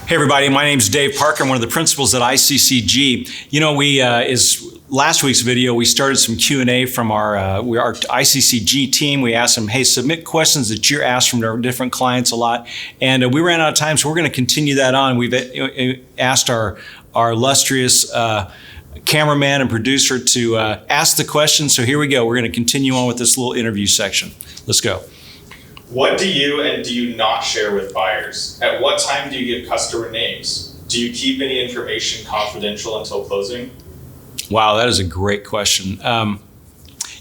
Hey everybody, my name is Dave Parker. I'm one of the principals at ICCG. You know, last week's video, we started some Q&A from our ICCG team. We asked them, hey, submit questions that you're asked from our different clients a lot. And we ran out of time, so we're going to continue that on. We've asked our illustrious cameraman and producer to ask the questions. So here we go. We're going to continue on with this little interview section. Let's go. What do you and do you not share with buyers? At what time do you give customer names? Do you keep any information confidential until closing? Wow, that is a great question.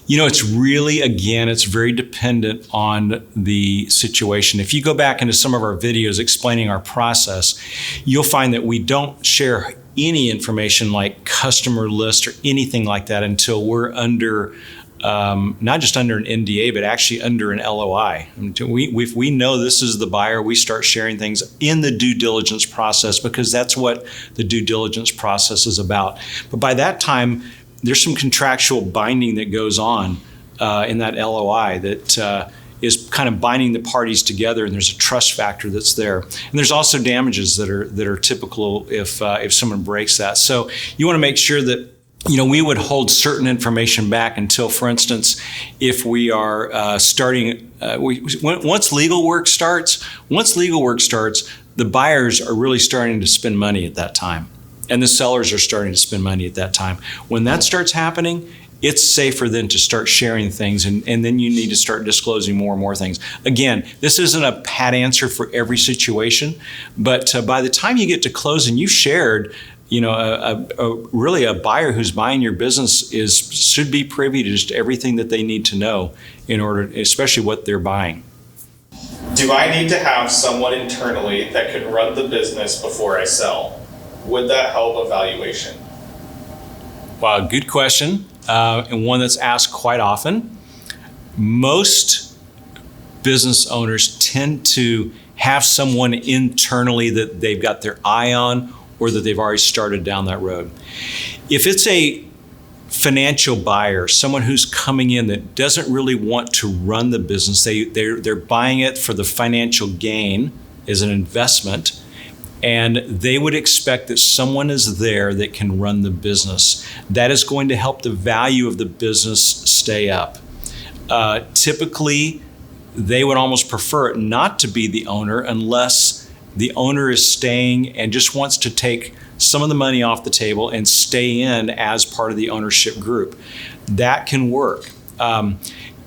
You know, it's really, again, it's very dependent on the situation. If you go back into some of our videos explaining our process, you'll find that we don't share any information like customer list or anything like that until we're under not just under an NDA, but actually under an LOI. If we know this is the buyer, we start sharing things in the due diligence process because that's what the due diligence process is about. But by that time, there's some contractual binding that goes on in that LOI that is kind of binding the parties together, and there's a trust factor that's there. And there's also damages that are typical if someone breaks that. So you want to make sure that we would hold certain information back until, for instance, if we are starting, once legal work starts, the buyers are really starting to spend money at that time. And the sellers are starting to spend money at that time. When that starts happening, it's safer then to start sharing things, and then you need to start disclosing more and more things. Again, this isn't a pat answer for every situation, but by the time you get to closing, you've shared really a buyer who's buying your business should be privy to just everything that they need to know in order, especially what they're buying. Do I need to have someone internally that can run the business before I sell? Would that help evaluation? Wow, good question, and one that's asked quite often. Most business owners tend to have someone internally that they've got their eye on, or that they've already started down that road. If it's a financial buyer, someone who's coming in that doesn't really want to run the business, they're buying it for the financial gain as an investment, and they would expect that someone is there that can run the business. That is going to help the value of the business stay up. Typically, they would almost prefer it not to be the owner unless the owner is staying and just wants to take some of the money off the table and stay in as part of the ownership group. That can work.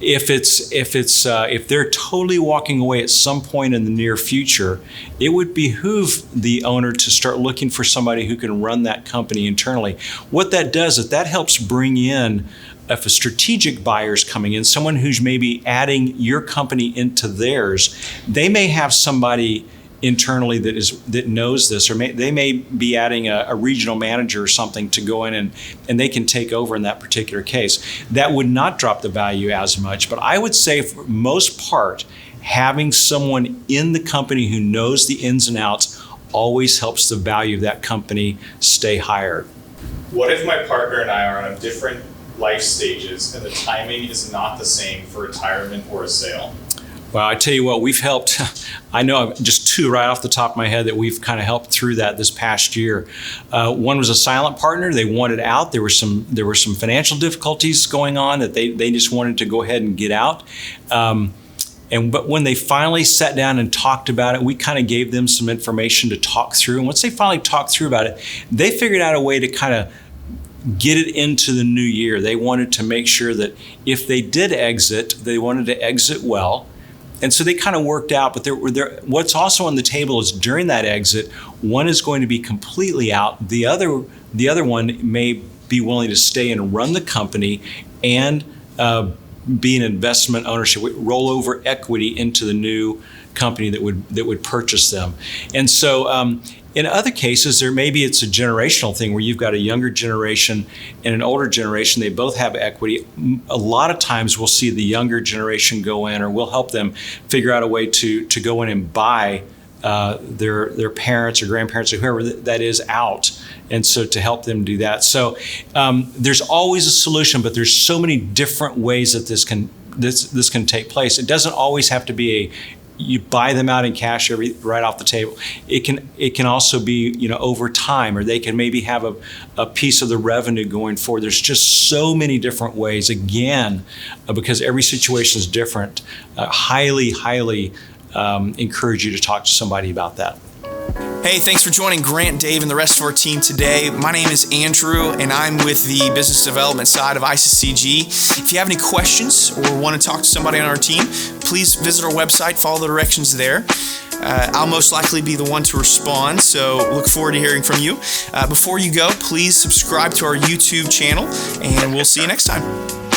If they're totally walking away at some point in the near future, it would behoove the owner to start looking for somebody who can run that company internally. What that does is that helps bring in, if a strategic buyer is coming in, someone who's maybe adding your company into theirs, they may have somebody internally that knows this, or they may be adding a regional manager or something to go in and they can take over in that particular case. That would not drop the value as much, but I would say for most part, having someone in the company who knows the ins and outs always helps the value of that company stay higher. What if my partner and I are on different life stages and the timing is not the same for retirement or a sale? Well, I tell you what, we've helped. I know just two right off the top of my head that we've kind of helped through that this past year. One was a silent partner. They wanted out. There were some financial difficulties going on that they just wanted to go ahead and get out. But when they finally sat down and talked about it, we kind of gave them some information to talk through. And once they finally talked through about it, they figured out a way to kind of get it into the new year. They wanted to make sure that if they did exit, they wanted to exit well. And so they kind of worked out, but what's also on the table is during that exit, one is going to be completely out. The other one may be willing to stay and run the company and be an investment ownership, roll over equity into the new company that would purchase them. And so in other cases, maybe it's a generational thing where you've got a younger generation and an older generation. They both have equity. A lot of times we'll see the younger generation go in, or we'll help them figure out a way to go in and buy their parents or grandparents or whoever that is out. And so to help them do that. So there's always a solution, but there's so many different ways that this can take place. It doesn't always have to be you buy them out in cash right off the table. It can also be, over time, or they can maybe have a piece of the revenue going forward. There's just so many different ways. Again, because every situation is different. Highly encourage you to talk to somebody about that. Hey, thanks for joining Grant, Dave, and the rest of our team today. My name is Andrew, and I'm with the business development side of ICCG. If you have any questions or want to talk to somebody on our team, please visit our website, follow the directions there. I'll most likely be the one to respond, so look forward to hearing from you. Before you go, please subscribe to our YouTube channel, and we'll see you next time.